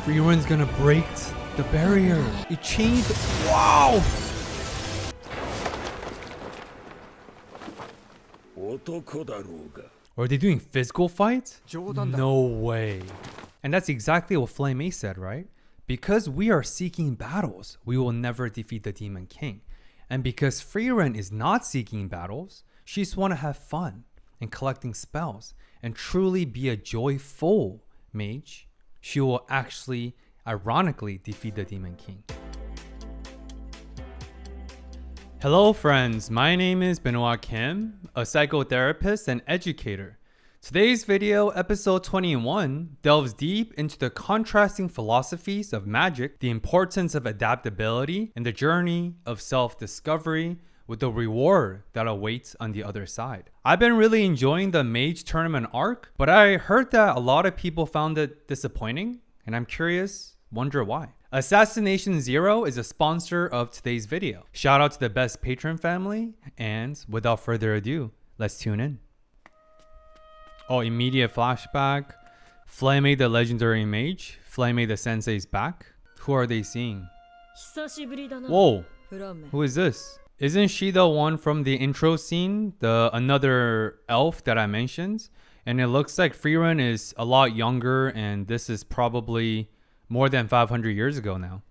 Frieren's gonna break the barrier. It changed. Wow! Are they doing physical fights? No way. And that's exactly what Flame A said, right? Because we are seeking battles, we will never defeat the Demon King. And because Frieren is not seeking battles, she just want to have fun and collecting spells and truly be a joyful mage, she will actually, ironically, defeat the Demon King. Hello friends, my name is Benoit Kim, a psychotherapist and educator. Today's video, episode 21, delves deep into the contrasting philosophies of magic, the importance of adaptability, and the journey of self-discovery with the reward that awaits on the other side. I've been really enjoying the Mage tournament arc, but I heard that a lot of people found it disappointing, and I'm curious, wonder why. Assassination Zero is a sponsor of today's video. Shout out to the best patron family, and without further ado, let's tune in. Oh, immediate flashback. Flame the legendary mage. Flame the sensei's back. Who are they seeing? Whoa, who is this? Isn't she the one from the intro scene? The another elf that I mentioned? And it looks like Frieren is a lot younger, and this is probably more than 500 years ago now.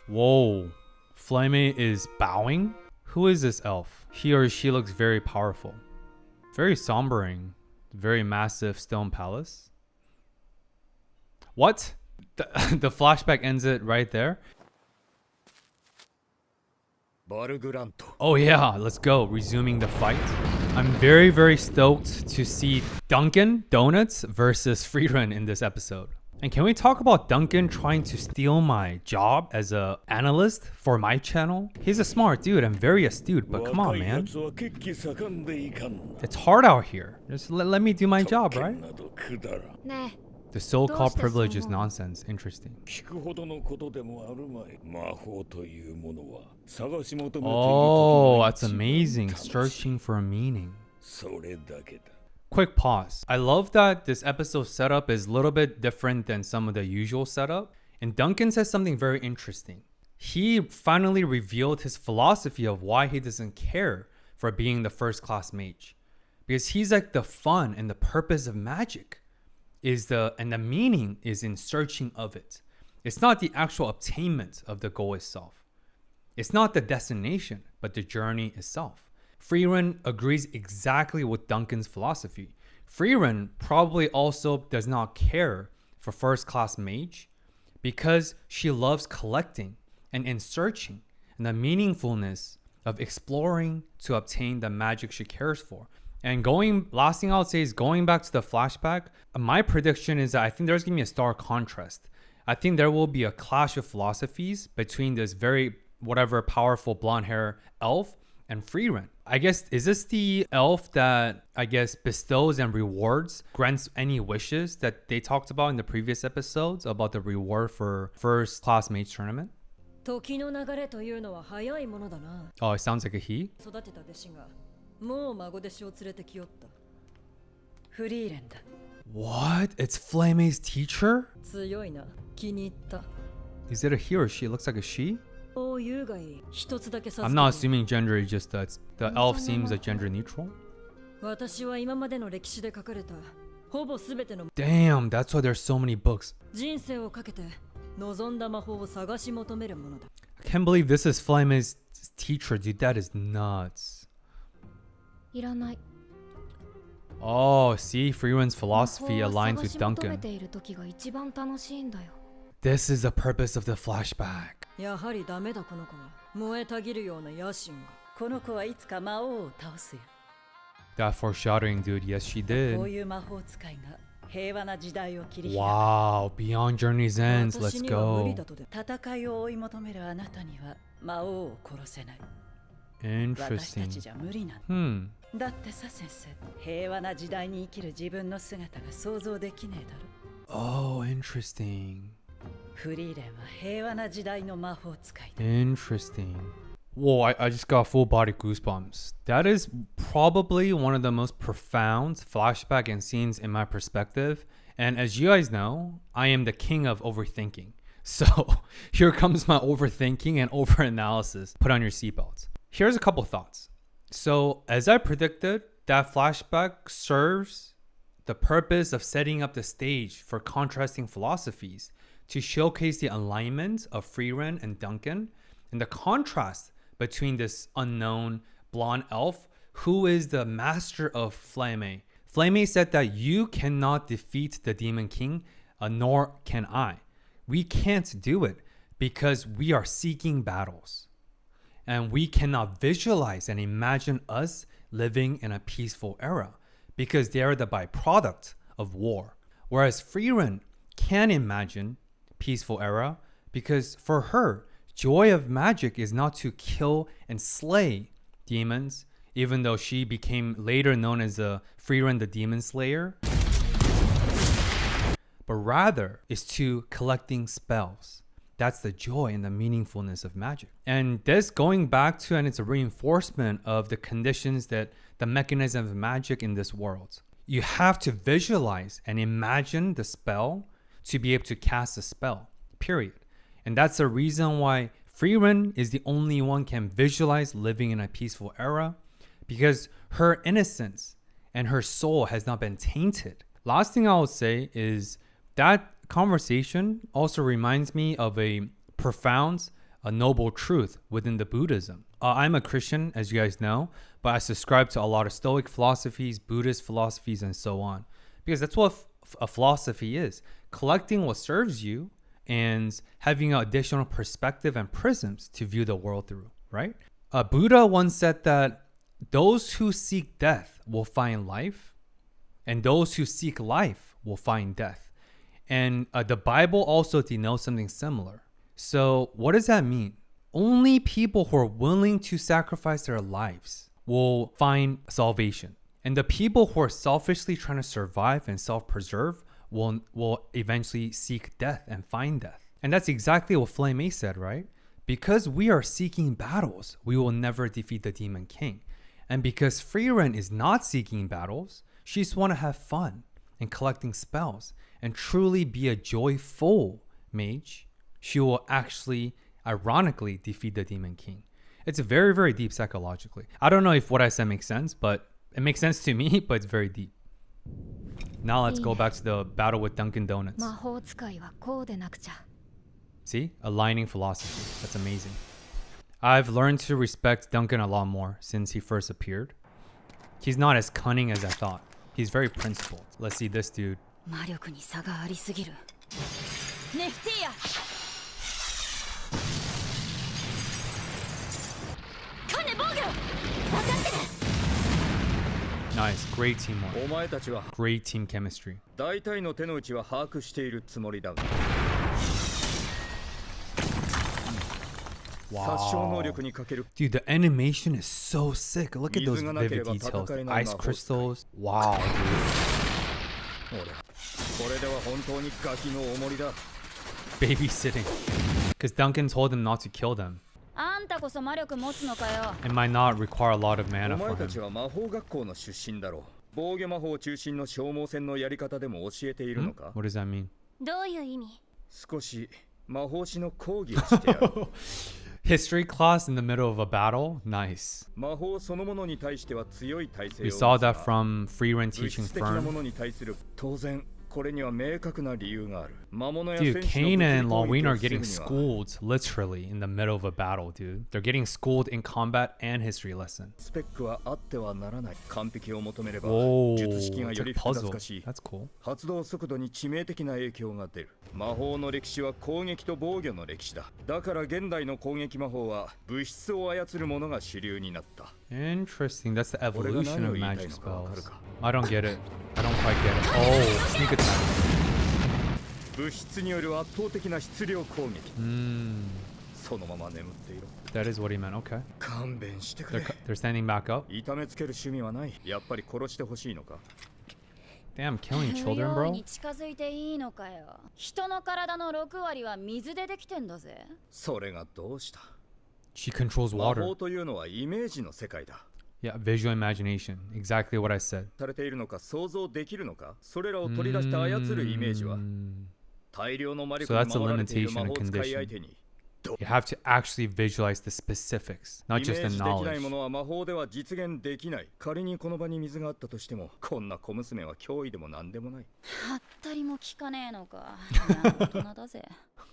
Whoa, Flame is bowing? Who is this elf? He or she looks very powerful. Very sombering. Very massive stone palace. What? The flashback ends it right there. Oh yeah, let's go. Resuming the fight. I'm very stoked to see Duncan Donuts versus Frieren in this episode. And can we talk about Duncan trying to steal my job as an analyst for my channel? He's a smart dude and very astute, but come on, man. It's hard out here. Just let me do my job, right? The so-called privilege is nonsense. Interesting. Oh, that's amazing. Searching for a meaning. Quick pause. I love that this episode setup is a little bit different than some of the usual setup. And Duncan says something very interesting. He finally revealed his philosophy of why he doesn't care for being the first class mage. Because he's like the fun and the purpose of magic and the meaning is in searching of it. It's not the actual attainment of the goal itself. It's not the destination, but the journey itself. Frieren agrees exactly with Duncan's philosophy. Frieren probably also does not care for first class mage because she loves collecting and in searching and the meaningfulness of exploring to obtain the magic she cares for. And last thing I would say is going back to the flashback, my prediction is that I think there's going to be a stark contrast. I think there will be a clash of philosophies between this very powerful blonde hair elf and Frieren. I guess, is this the elf that, I guess, bestows and rewards, grants any wishes that they talked about in the previous episodes about the reward for first class mage tournament? Oh, it sounds like a he? What? It's Flame's teacher? Is it a he or she? It looks like a she? I'm not assuming gender, it's just that the elf seems like gender neutral. Damn, that's why there's so many books. I can't believe this is Flame's teacher, dude. That is nuts. Oh, see, Frieren's philosophy aligns with Duncan. This is the purpose of the flashback. That foreshadowing, dude. Yes, she did. Wow, beyond journey's ends. Let's go. Interesting. Oh, interesting. Interesting. Whoa, I just got full body goosebumps. That is probably one of the most profound flashback and scenes in my perspective And as you guys know, I am the king of overthinking. So here comes my overthinking and overanalysis. Put on your seatbelts. Here's a couple thoughts. So as I predicted, that flashback serves the purpose of setting up the stage for contrasting philosophies to showcase the alignment of Frieren and Duncan and the contrast between this unknown blonde elf who is the master of Flame. Flame said that you cannot defeat the Demon King, nor can I. We can't do it because we are seeking battles. And we cannot visualize and imagine us living in a peaceful era because they are the byproduct of war. Whereas Frieren can imagine peaceful era because for her, joy of magic is not to kill and slay demons, even though she became later known as Frieren the Demon Slayer, but rather is to collecting spells. That's the joy and the meaningfulness of magic. And this going back to, and it's a reinforcement of the conditions that the mechanism of magic in this world. You have to visualize and imagine the spell to be able to cast a spell, period. And that's the reason why Frieren is the only one can visualize living in a peaceful era, because her innocence and her soul has not been tainted. Last thing I will say is that conversation also reminds me of a profound, a noble truth within the Buddhism. I'm a Christian, as you guys know, but I subscribe to a lot of Stoic philosophies, Buddhist philosophies, and so on. Because that's what a philosophy is. Collecting what serves you and having an additional perspective and prisms to view the world through, right? Buddha once said that those who seek death will find life, and those who seek life will find death. And the Bible also denotes something similar. So what does that mean? Only people who are willing to sacrifice their lives will find salvation. And the people who are selfishly trying to survive and self-preserve will eventually seek death and find death. And that's exactly what Flame said, right? Because we are seeking battles, we will never defeat the Demon King. And because Frieren is not seeking battles, she just want to have fun and collecting spells and truly be a joyful mage, she will actually, ironically, defeat the Demon King. It's very, very deep psychologically. I don't know if what I said makes sense, but it makes sense to me, but it's very deep. Now let's go back to the battle with Dunkin' Donuts. See? Aligning philosophy. That's amazing. I've learned to respect Duncan a lot more since he first appeared. He's not as cunning as I thought. He's very principled. Let's see this dude. Nice, great teamwork. Great team chemistry. Wow. Dude, the animation is so sick. Look at those vivid details. The ice crystals. Wow, dude. Babysitting. Because Duncan told him not to kill them. It might not require a lot of mana for him. What does that mean? History class in the middle of a battle? Nice. We saw that from Frieren teaching Fern. Dude, Kane and Laween are getting schooled literally in the middle of a battle, dude. They're getting schooled in combat and history lesson. Whoa, it's a puzzle. That's cool. Interesting. That's the evolution of magic spells. I don't get it. I don't quite get it. Oh, sneak attack. That is what he meant. Okay. They're standing back up. Damn, killing children, bro. She controls water. Yeah, visual imagination. Exactly what I said. されているのか想像できるのか、それらを取り出して操るイメージは、大量の魔力 So に that's a 守られている limitation 魔 and 法使い相 condition. 手に、 You have to actually visualize the specifics, イ not メ just ー the ジできない knowledge. ものは魔法では実現できない。仮にこの場に水があったとしても、こんな小娘は脅威でも何でもない。はったりも聞かねえのか。いや、大人だぜ。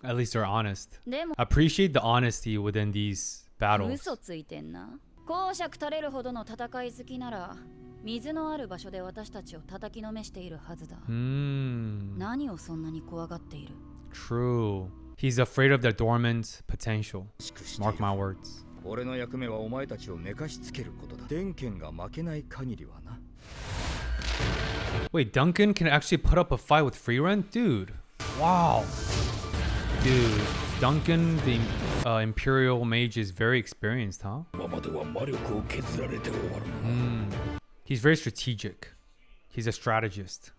At least they're honest. でも Appreciate the honesty within these battles. 嘘ついてんな。公爵垂れるほどの戦い好きなら、水のある場所で私たちを叩きのめしているはずだ。何をそんなに怖がっている？ True. He's afraid of their dormant potential. Mark my words. 俺の役目はお前たちを寝かしつけることだ。電拳が負けない限りはな。 Wait, Duncan can actually put up a fight with Frieren? Dude. Wow. Dude, Duncan, the Imperial Mage, is very experienced, huh? He's very strategic. He's a strategist.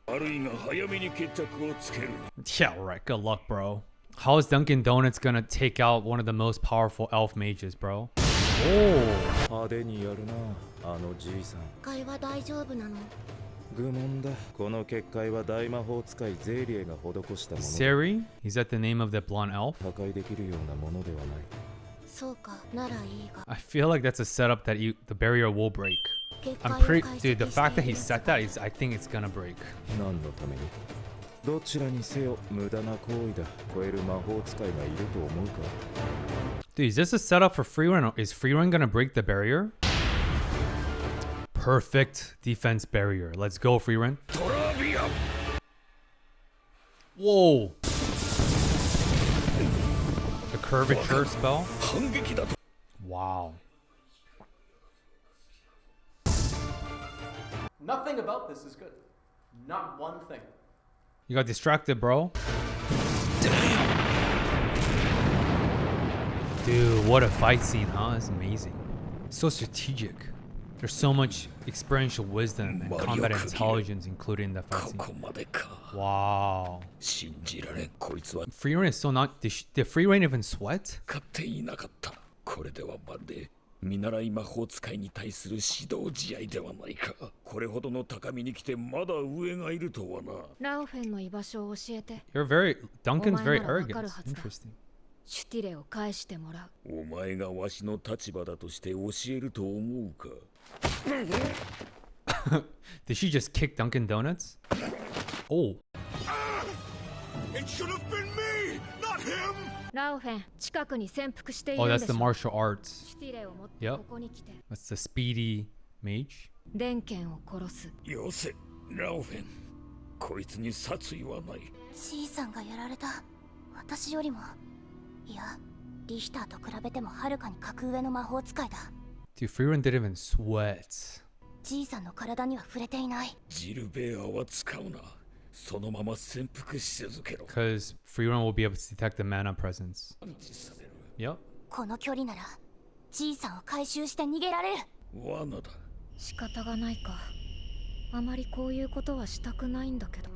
Yeah, right. Good luck, bro. How is Dunkin' Donuts gonna take out one of the most powerful elf mages, bro? Oh. 会話大丈夫なの？愚問だ。この結界は大魔法使いゼリエが施したもの。 Seri? Is that the name of the blonde elf? 破壊できるようなものではない。そうか、ならいいが。 I feel like that's a setup that the barrier will break. 結 I'm 界を pretty 解 dude, the 析して fact that い he る said that is I think it's gonna break. 何のために？どちらにせよ無駄な行為だ。超える魔法使いがいると思うか？ Dude, is this a setup for Frieren? Is Frieren gonna break the barrier? Perfect defense barrier. Let's go, Frieren. Whoa. The curvature spell? Wow. Nothing about this is good. Not one thing. You got distracted, bro. Dude, what a fight scene, huh? It's amazing. So strategic. There's so much experiential wisdom and combat intelligence included in that fight scene. Wow. Frieren is so not... Did Frieren even sweat? これではまるで見習い魔法使いに対する指導試合ではないか。これほどの高みに来てまだ上がいるとはな。ラオフェンの居場所を教えて。 You're very... Duncan's very お前ならわか arrogant. るはずだ。 Interesting. シュティレを返してもらう。お前がわしの立場だとして教えると思うか。Did she just kick Dunkin' Donuts? Oh. It should have been me, not him. ラオフェン、近くに潜伏してい Oh, るん that's で the しょ。 martial arts. シュティレを持って Yep. ここに来て。That's the speedy mage. 電剣を殺す。よせ、ラオフェン。こいつに殺意はない。じいさんがやられた。私よりも。いや、リヒターと比べてもはるかに格上の魔法使いだ。Dude, Frieren didn't even sweat. じいさんの体には触れていない。ジルベアは使うな。そのまま潜伏し続けろ。 Because Frieren will be able to detect the mana presence. Yep. この距離なら、じいさんを回収して逃げられる。罠だ。仕方がないか。あまりこういうことはしたくないんだけど。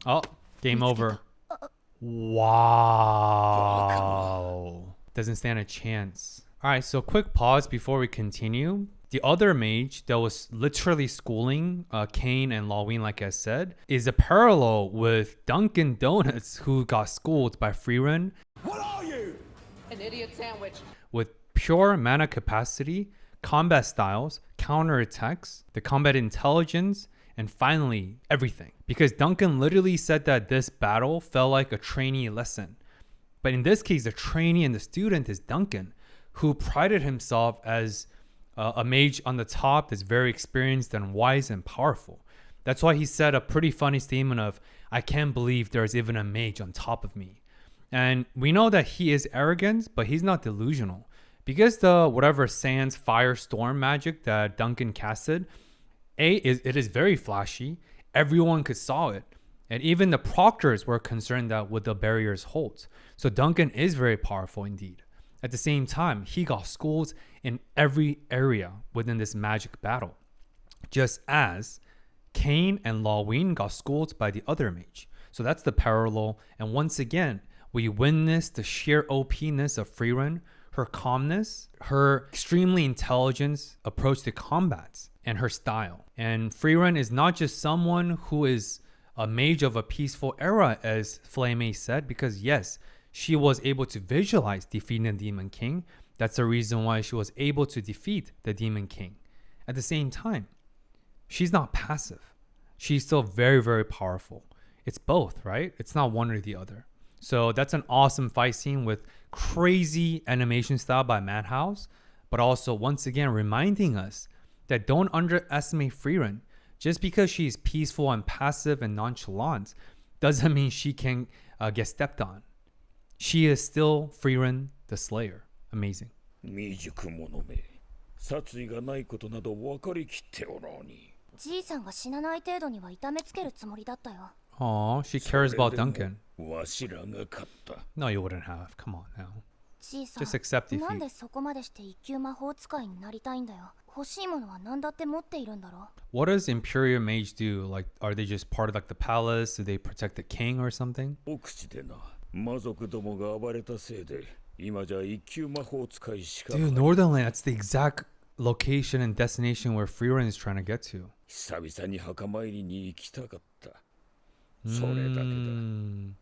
Oh, game over. Wow. Doesn't stand a chance. Alright, so quick pause before we continue. The other mage that was literally schooling Kane and Laween, like I said, is a parallel with Dunkin' Donuts, who got schooled by Frieren. What are you? An idiot sandwich. With pure mana capacity, combat styles, counterattacks, the combat intelligence, and finally, everything. Because Duncan literally said that this battle felt like a trainee lesson. But in this case, the trainee and the student is Duncan, who prided himself as a mage on the top that's very experienced and wise and powerful. That's why he said a pretty funny statement of, I can't believe there's even a mage on top of me. And we know that he is arrogant, but he's not delusional. Because the whatever Sands Firestorm magic that Duncan casted, it is very flashy. Everyone could saw it. And even the proctors were concerned that would the barriers hold. So Duncan is very powerful indeed. At the same time, he got schools in every area within this magic battle. Just as Kane and Laween got schooled by the other mage. So that's the parallel. And once again, we witness the sheer OP-ness of Frieren, her calmness, her extremely intelligence approach to combats, and her style. And Frieren is not just someone who is a mage of a peaceful era, as Flame said, because yes, she was able to visualize defeating the Demon King. That's the reason why she was able to defeat the Demon King. At the same time, she's not passive. She's still very, very powerful. It's both, right? It's not one or the other. So that's an awesome fight scene with crazy animation style by Madhouse, but also once again reminding us that don't underestimate Frieren. Just because she's peaceful and passive and nonchalant doesn't mean she can get stepped on. She is still Frieren the Slayer. Amazing. 未熟者め、殺意がないことなど分かりきっておろうに。じいさんが死なない程度には痛めつけるつもりだったよ。Aw, she cares about Duncan. わしらが勝った。No, you wouldn't have. Come on now. じいさ Just accept ん、なんで defeat. そこまでして一級魔法使いになりたいんだよ。欲しいものは何だって持っているんだろ。What does Imperial Mage do? Like, are they just part of like the palace? Do they protect the king or something? 奥地でな、魔族どもが暴れたせいで、今じゃ一級魔法使いしか。Dude, Northernland, that's the exact location and destination where Frieren is trying to get to. 久々に墓参りに行きたかった。それだけだ。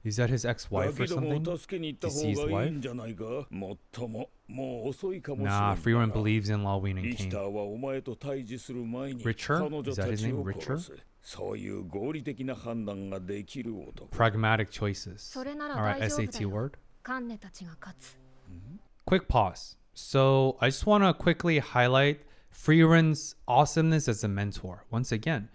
Is that his ex-wife or だけども something? 助けに行った方 Deceased がいい wife? んじゃないか。もっとも、もう遅いかもしれ Nah, ん Frieren から。 believes in Lawin and リヒ King. ターはお前と対峙する前に Richer? 彼女 Is that た his ち name? を Richer? 殺す。そういう合理的な判断ができる男。Pragmatic choices. それなら All right, 大丈夫だ SAT よ。 word. カンネたちが勝つ。 Quick pause. So I just want to quickly highlight Frieren's awesomeness as a mentor. Once again,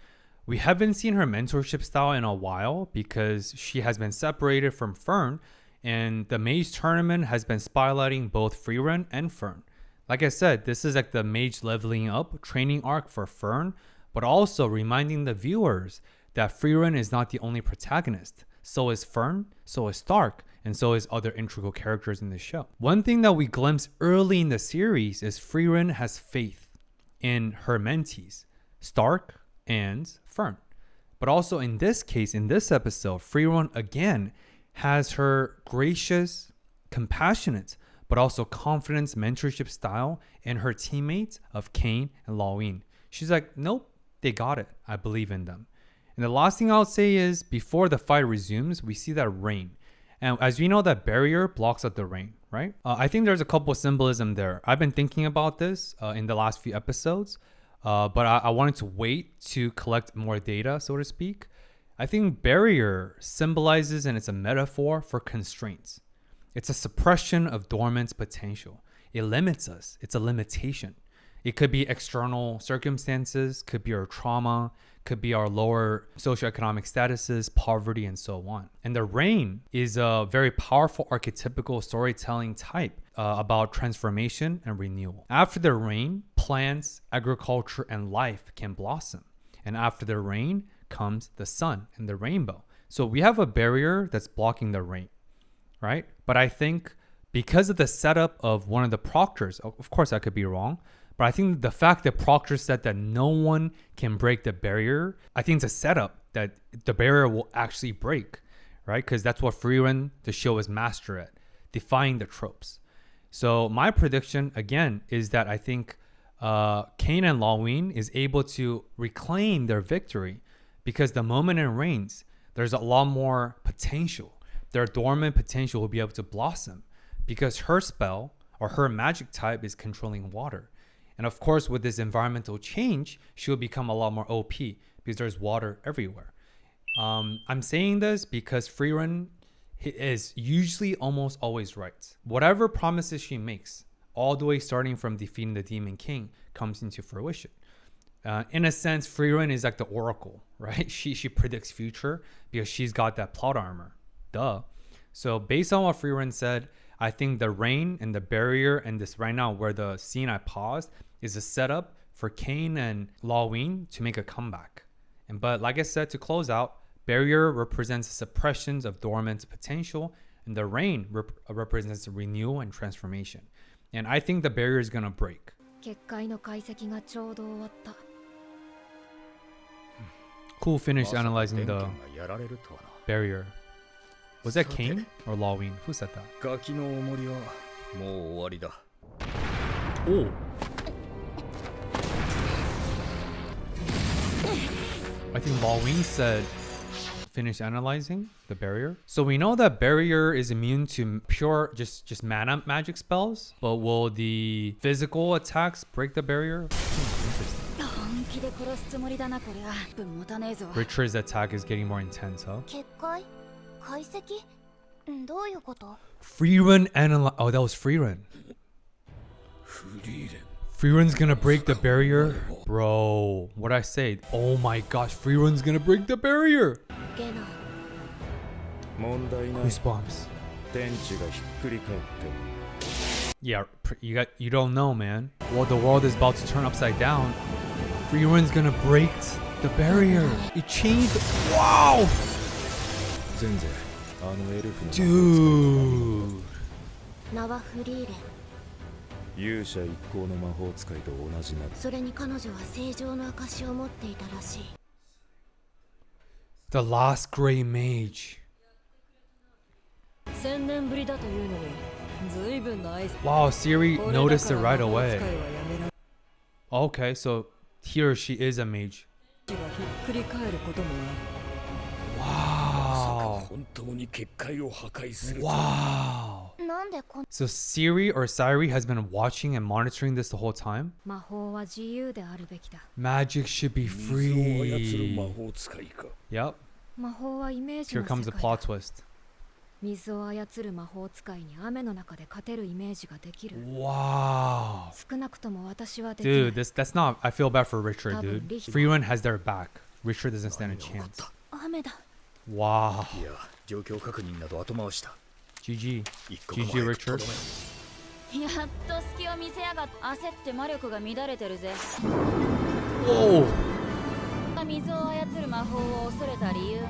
we haven't seen her mentorship style in a while because she has been separated from Fern, and the Mage tournament has been spotlighting both Frieren and Fern. Like I said, this is like the Mage leveling up training arc for Fern, but also reminding the viewers that Frieren is not the only protagonist. So is Fern, so is Stark, and so is other integral characters in the show. One thing that we glimpse early in the series is Frieren has faith in her mentees, Stark and Fern. But also in this case, in this episode, Frieren again has her gracious, compassionate, but also confident mentorship style in her teammates of Kane and Lawin. She's like, nope, they got it. I believe in them. And the last thing I'll say is before the fight resumes, we see that rain. And as we know, that barrier blocks out the rain, right? I think there's a couple symbolism there. I've been thinking about this in the last few episodes, but I wanted to wait to collect more data, so to speak. I think barrier symbolizes and it's a metaphor for constraints. It's a suppression of dormant potential. It limits us. It's a limitation. It could be external circumstances, could be our trauma, could be our lower socioeconomic statuses, poverty, and so on. And the rain is a very powerful archetypical storytelling type about transformation and renewal. After the rain, plants, agriculture, and life can blossom. And after the rain comes the sun and the rainbow. So we have a barrier that's blocking the rain, right? But I think because of the setup of one of the proctors, of course I could be wrong, but I think the fact that Proctor said that no one can break the barrier, I think it's a setup that the barrier will actually break, right? Because that's what Frieren, the show, is master at, defying the tropes. So my prediction, again, is that I think Kane and Lawin is able to reclaim their victory because the moment it rains, there's a lot more potential. Their dormant potential will be able to blossom because her spell or her magic type is controlling water. And of course, with this environmental change, she'll become a lot more OP because there's water everywhere. I'm saying this because Frieren is usually almost always right. Whatever promises she makes, all the way starting from defeating the Demon King, comes into fruition. In a sense, Frieren is like the oracle, right? She predicts future because she's got that plot armor. Duh. So based on what Frieren said, I think the rain and the barrier and this right now where the scene I paused is a setup for Kane and Lawin to make a comeback. But like I said, to close out, barrier represents suppressions of dormant potential and the rain represents renewal and transformation. And I think the barrier is going to break. 結界の解析がちょうど終わった。 Cool finish まさか analyzing 電 the 源がやられるとはな。 barrier. Was that Kane or Lawin? Who said that? ガキの重りはもう終わりだ。 Oh. I think Balween said finish analyzing the barrier. So we know that barrier is immune to pure just mana magic spells, but will the physical attacks break the barrier? Interesting. 本気で殺すつもりだなこりゃ。分持たねえぞ。 Richard's attack is getting more intense, huh? 結界解析どういうこと？ Frieren oh, that was Frieren. フリーレン Frieren's gonna break the barrier? Bro, what'd I say? Oh my gosh, Frieren's gonna break the barrier! ゲナ問題ない。 Goosebumps. 天地がひっくり返って Yeah, you don't know, man. Well, the world is about to turn upside down. Frieren's gonna break the barrier. It changed. Wow! 全然あのエルフの Dude. 名はフリーレン。勇者一行の魔法使いと同じな。それに彼女は正常の証を持っていたらしい。 The last gray mage. 1000年ぶりだというのに、ずいぶんの愛。 Wow, Siri これだから noticed it right 魔法 away. 使いはやめろ。 Okay, so here she is a mage. がひっくり返ることも Wow. 本当に結界を破壊する Wow. なんでこん So Siri or Siri has been watching and monitoring this the whole time? 魔法は自由であるべきだ。 Magic should be 水を操る魔 free. 法使いか Yep. 魔法はイメージ Here の comes 世 the 界 plot だ。 twist. 水を操る魔法使いに雨の中で勝てるイメージができる。 Wow. 少なくとも私はできない。 Dude, that's not. I feel bad for Richard, Probably. dude. Frieren has their back. Richard doesn't stand a chance. 雨だ。 Wow. いや、状況確認など後回しだ。 GG. 一刻も GG 早くと Richard. どめ。やっと隙を見せやがって焦って魔力が乱れてるぜ。 Whoa. 水を操る魔法を恐れた理由が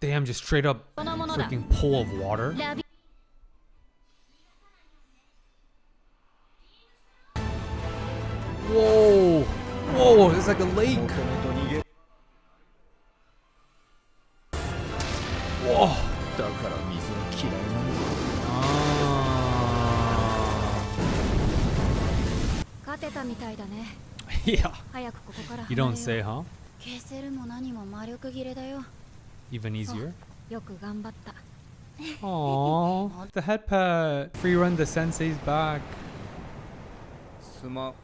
Damn, just straight up このものだ。 freaking pool of water. ラビ Whoa. Whoa, it's like a lake. 求めと逃げ。 Whoa. だから水は嫌いなの。 Ah. 勝てたみたいだね。 Yeah. 早くここから You 離れよ don't う。 say, huh? 消せるも何も魔力切れだよ。 Even easier. よく頑張った。 Aww. The head pet. Frieren the sensei's back. すまん。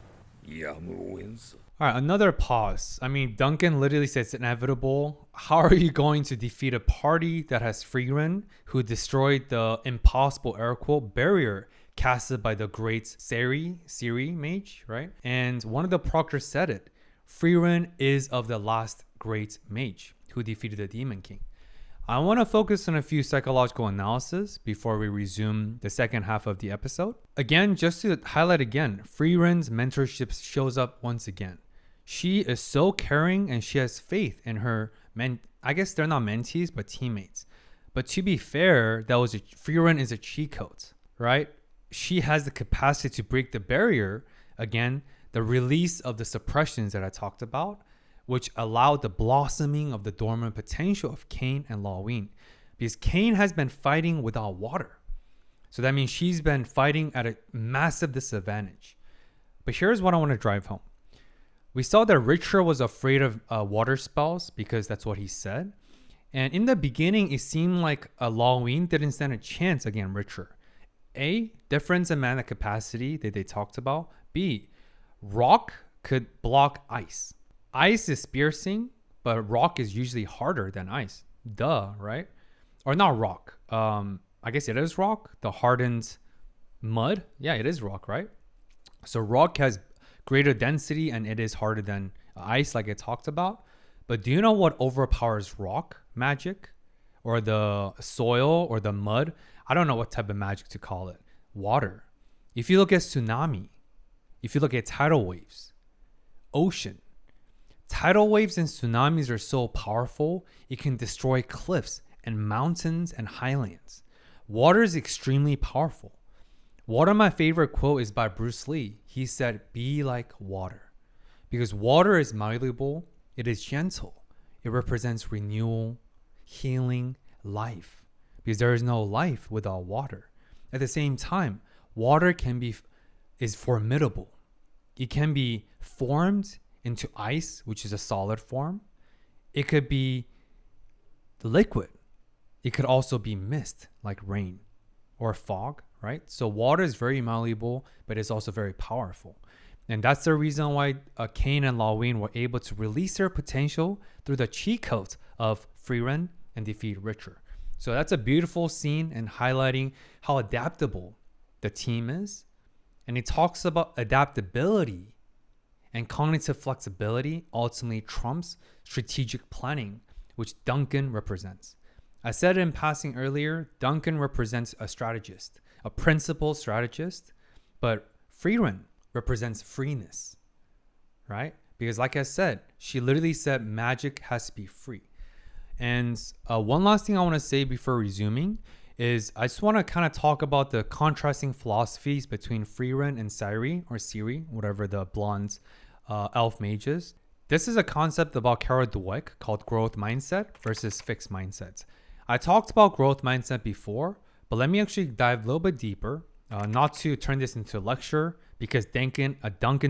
やむを得んさ All right, another pause. I mean, Duncan literally says it's inevitable. How are you going to defeat a party that has Frieren, who destroyed the impossible air quote barrier casted by the great Siri mage, right? And one of the proctors said it. Frieren is of the last great mage who defeated the Demon King. I want to focus on a few psychological analysis before we resume the second half of the episode. Again, just to highlight again, Frieren's mentorship shows up once again. She is so caring and she has faith in her I guess they're not mentees, but teammates. But to be fair, Frieren is a cheat code, right? She has the capacity to break the barrier. Again, the release of the suppressions that I talked about, which allowed the blossoming of the dormant potential of Cain and Laween. Because Cain has been fighting without water. So that means she's been fighting at a massive disadvantage. But here's what I want to drive home. We saw that Richard was afraid of water spells because that's what he said. And in the beginning, it seemed like Laween didn't stand a chance against Richard. A, difference in mana capacity that they talked about. B, rock could block ice. Ice is piercing, but rock is usually harder than ice. Duh, right? Or not rock. I guess it is rock. The hardened mud. Yeah, it is rock, right? So rock has greater density and it is harder than ice like I talked about. But do you know what overpowers rock magic? Or the soil or the mud? I don't know what type of magic to call it. Water. If you look at tsunami, if you look at tidal waves, ocean, tidal waves and tsunamis are so powerful, it can destroy cliffs and mountains and highlands. Water is extremely powerful. One of my favorite quote is by Bruce Lee. He said, "Be like water." Because water is malleable, it is gentle. It represents renewal, healing, life. because there is no life without water. At the same time, water is formidable. It can be formed into ice, which is a solid form. It could be liquid. It could also be mist, like rain or fog, right? So water is very malleable, but it's also very powerful. And that's the reason why Kane and Lawin were able to release their potential through the cheat codes of Frieren and defeat Richter. So that's a beautiful scene and highlighting how adaptable the team is. And it talks about adaptability and cognitive flexibility ultimately trumps strategic planning, which Duncan represents. I said in passing earlier, Duncan represents a strategist, a principled strategist, but Frieren represents freeness, right? Because like I said, she literally said magic has to be free. And one last thing I want to say before resuming is I just want to kind of talk about the contrasting philosophies between Frieren and Siri, whatever the blonde elf mage is. This is a concept about Carol Dweck called growth mindset versus fixed mindsets. I talked about growth mindset before, but let me actually dive a little bit deeper, not to turn this into a lecture because Dunkin'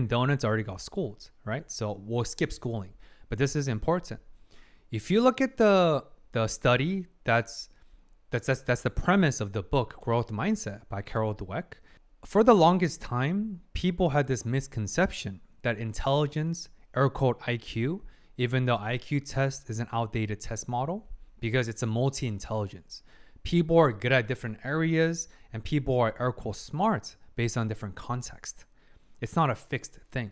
Donuts already got schooled, right? So we'll skip schooling, but this is important. If you look at the study, that's the premise of the book Growth Mindset by Carol Dweck. For the longest time, people had this misconception that intelligence, air quote IQ, even though IQ test is an outdated test model because it's a multi-intelligence. People are good at different areas and people are air quote smart based on different context. It's not a fixed thing.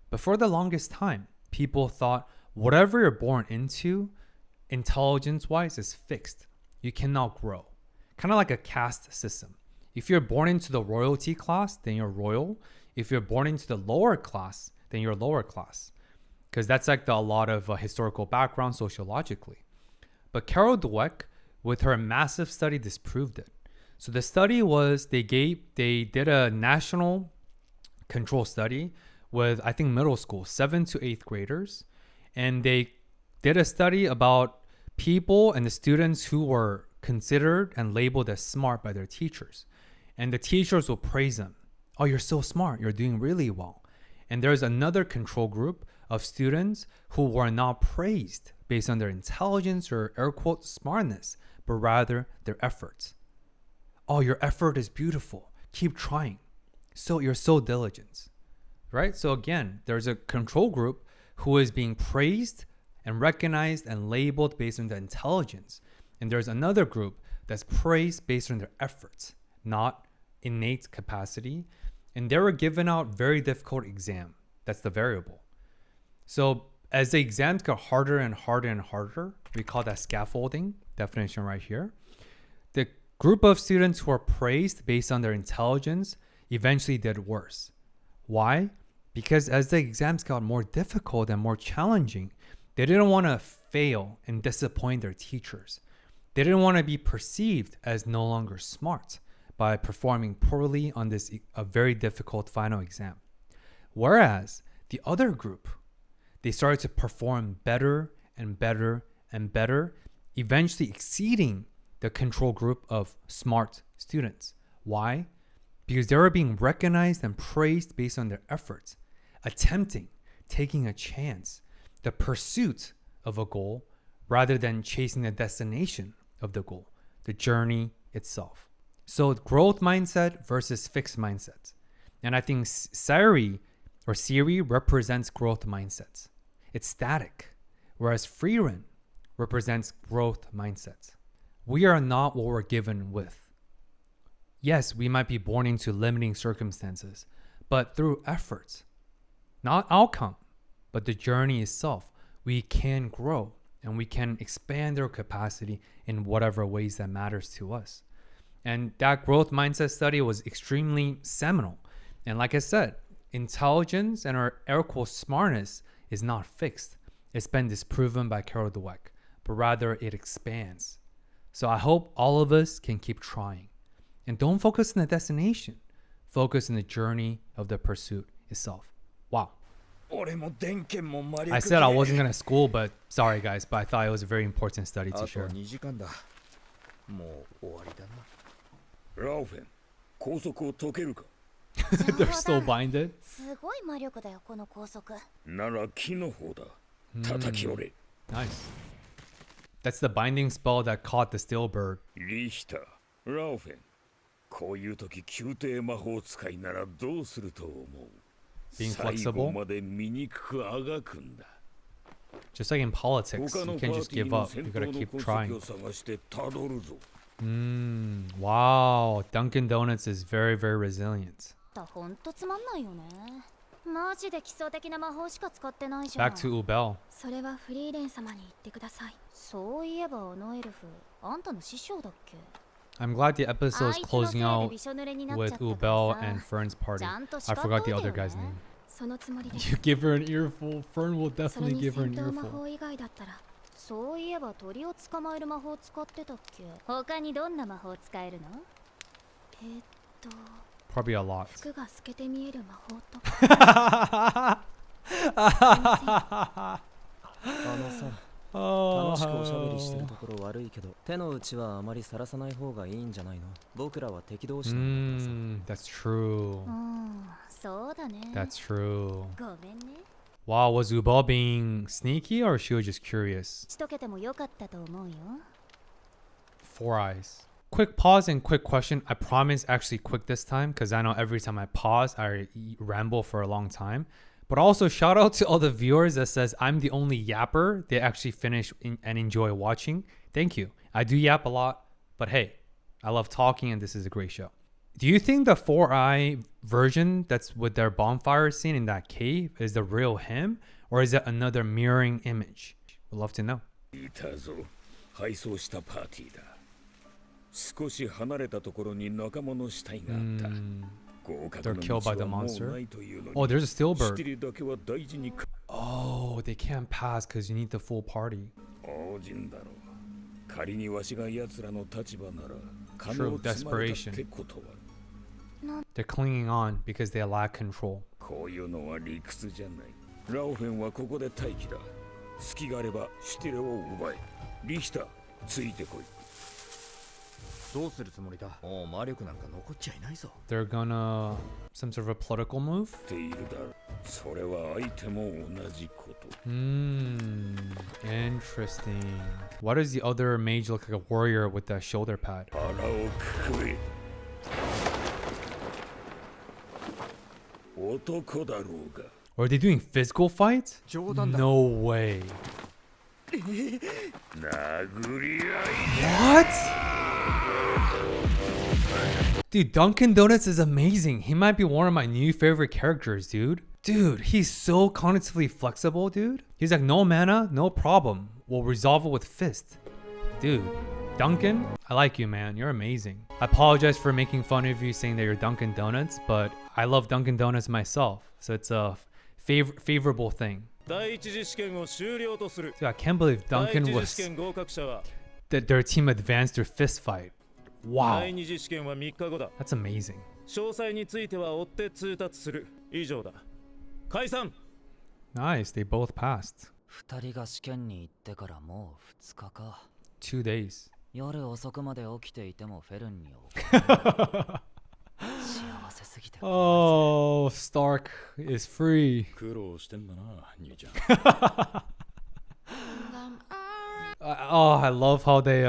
But for the longest time, people thought whatever you're born into, intelligence-wise, is fixed. You cannot grow. Kind of like a caste system. If you're born into the royalty class, then you're royal. If you're born into the lower class, then you're lower class. Because that's like a lot of historical background sociologically. But Carol Dweck, with her massive study, disproved it. So the study was they did a national control study with, I think, middle school, 7th to 8th graders. And they did a study about people and the students who were considered and labeled as smart by their teachers. And the teachers will praise them. Oh, you're so smart. You're doing really well. And there's another control group of students who were not praised based on their intelligence or air quote smartness, but rather their efforts. Oh, your effort is beautiful. Keep trying. So you're so diligent, right? So again, there's a control group who is being praised and recognized and labeled based on their intelligence. And there's another group that's praised based on their efforts, not innate capacity. And they were given out very difficult exam. That's the variable. So as the exams got harder and harder and harder, we call that scaffolding, definition right here. The group of students who are praised based on their intelligence eventually did worse. Why? Because as the exams got more difficult and more challenging, they didn't want to fail and disappoint their teachers. They didn't want to be perceived as no longer smart by performing poorly on this a very difficult final exam. Whereas the other group, they started to perform better and better and better, eventually exceeding the control group of smart students. Why? Because they were being recognized and praised based on their efforts, attempting, taking a chance, the pursuit of a goal rather than chasing the destination of the goal, the journey itself. So growth mindset versus fixed mindset. And I think Siri represents growth mindsets. It's static, whereas Frieren represents growth mindsets. We are not what we're given with. Yes, we might be born into limiting circumstances, but through efforts, not outcome, but the journey itself, we can grow and we can expand our capacity in whatever ways that matters to us. And that growth mindset study was extremely seminal. And like I said, intelligence and our air quote smartness is not fixed. It's been disproven by Carol Dweck, but rather it expands. So I hope all of us can keep trying. And don't focus on the destination. Focus on the journey of the pursuit itself. Wow. I said I wasn't going to school, but sorry guys, but I thought it was a very important study to share. もう終わりだな。ラオフェン、拘束を解けるか？ They're still binded. すごい魔力だよこの拘束。なら木の方だ。叩き折れ。Nice. That's the binding spell that caught the steel bird. リヒター、ラオフェン。こういう時宮廷魔法使いならどうすると思う？ Being 最 flexible. 後まで醜くあがくんだ。 Just like in politics, 他 you の can't パ just ーティー give の up. 戦 You 闘 gotta の keep 痕 trying. 跡を探してたどるぞ。Wow. Dunkin' Donuts is very, very resilient. ほんとつまんないよね。マジで基礎的な魔法しか使ってないじゃん。 Back to Ubel. それはフリーレン様に言ってください。そういえばあのエルフ、あんたの師匠だっけ？ I'm glad the episode is closing out with Ubel and Fern's party. I forgot the other guy's name. そのつもりです。 You give her an earful. Fern will それ definitely に give her 戦 an 闘魔 earful. 法以外だったら。そういえば鳥を捕まえる魔法使ってたっけ？他にどんな魔法使えるの？Probably a lot. 服が透けて見える魔法とか。あのさ、 Oh, 楽しくおしゃべりしてるところ悪いけど、手の内はあまりさらさない方がいいんじゃないの？僕らは敵同士なんだからさ。 that's true. そうだね。 That's true. ごめんね。 Wow, was Ubel being sneaky or she was just curious? しとけてもよかったと思うよ。 Four eyes. Quick pause and quick question. I promise actually quick this time because I know every time I pause, I ramble for a long time. But also shout out to all the viewers that says I'm the only yapper they actually finish and enjoy watching. Thank you. I do yap a lot, but hey, I love talking and this is a great show. Do you think the 4-eye version that's with their bonfire scene in that cave is the real him or is it another mirroring image? Would love to know. いたぞ。配送したパーティーだ。少し離れたところに仲間の死体があった。They're killed by the monster. Oh, there's a steel bird. シティだけは大事に。 Oh, they can't pass because you need the full party. 王人だろう。仮にわしが奴らの立場なら、 True desperation. They're clinging on because they lack control. こういうのは理屈じゃない。ラオフェンはここで待機だ。隙があればシュティレを奪え。リヒター、ついてこい。どうするつもりだ？もう魔力なんか残っちゃいないぞ。 They're gonna some sort of a political move. ているだろう。それは相手も同じこと。Interesting. Why does the other mage look like a warrior with that shoulder pad? 腹をくくれ。男だろうが。 Are they doing physical fights? 冗談だ。 No way. 殴り合い。 What? Dude, Dunkin' Donuts is amazing. He might be one of my new favorite characters, dude. Dude, he's so cognitively flexible, dude. He's like, no mana, no problem. We'll resolve it with fist. Dude, Dunkin', I like you, man. You're amazing. I apologize for making fun of you saying that you're Dunkin' Donuts, but I love Dunkin' Donuts myself. So it's a favorable thing. 第一次試験を終了とする。 Dude, I can't believe 第 Dunkin' 一次 was 試験合格者は that their team advanced through fist fight. Wow, 第二次試験は3日後だ。 that's amazing. 詳細については追って通達する。以上だ。解散。 Nice, they both passed. 二人が試験に行ってからもう2日か。 2 days. 夜遅くまで起きていてもフェルンに幸せすぎて。 Oh, Stark is free. 苦労してんだな、兄ちゃん。Oh, I love how they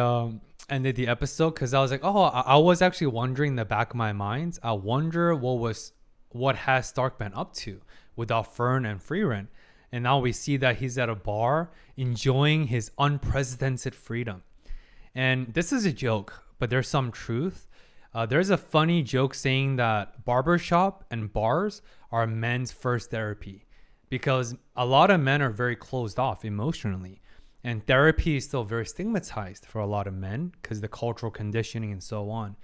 ended the episode because I was like, oh, I was actually wondering in the back of my mind. I wonder what has Stark been up to without Fern and Frieren. And now we see that he's at a bar enjoying his unprecedented freedom. And this is a joke, but there's some truth. There's a funny joke saying that barbershop and bars are men's first therapy because a lot of men are very closed off emotionally. And therapy is still very stigmatized for a lot of men because the cultural conditioning and so on.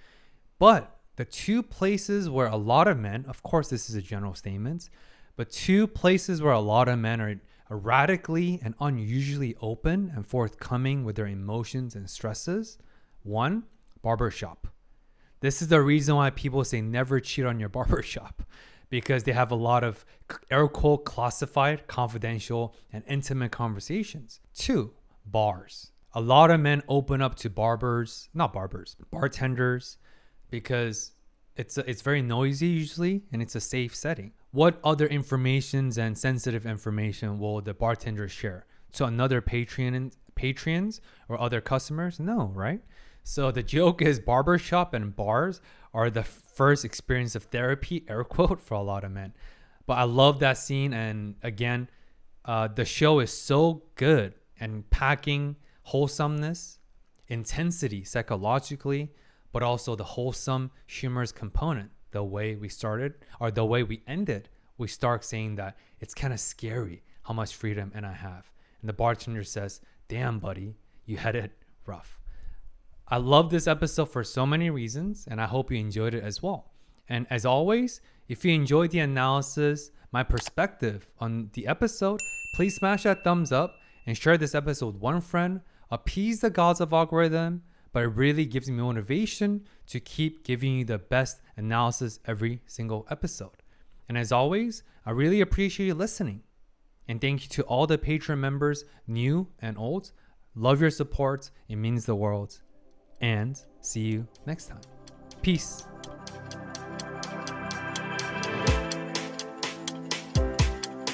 But the two places where a lot of men, of course, this is a general statement, but two places where a lot of men are radically and unusually open and forthcoming with their emotions and stresses. One, barbershop. This is the reason why people say never cheat on your barbershop because they have a lot of air quote classified, confidential, and intimate conversations. Two, bars. a lot of men open up to bartenders, because it's very noisy usually, and it's a safe setting. What other informations and sensitive information will the bartender share to another patrons or other customers? No, right? So the joke is barbershop and bars are the first experience of therapy, air quote, for a lot of men. But I love that scene, and again, the show is so good and packing wholesomeness, intensity psychologically, but also the wholesome humorous component. The way we started, or the way we ended, we start saying that it's kind of scary how much freedom and I have. And the bartender says, damn buddy, you had it rough. I love this episode for so many reasons, and I hope you enjoyed it as well. And as always, if you enjoyed the analysis, my perspective on the episode, please smash that thumbs up and share this episode with one friend. Appease the gods of algorithm, but it really gives me motivation to keep giving you the best analysis every single episode. And as always, I really appreciate you listening. And thank you to all the Patreon members, new and old. Love your support. It means the world. And see you next time. Peace.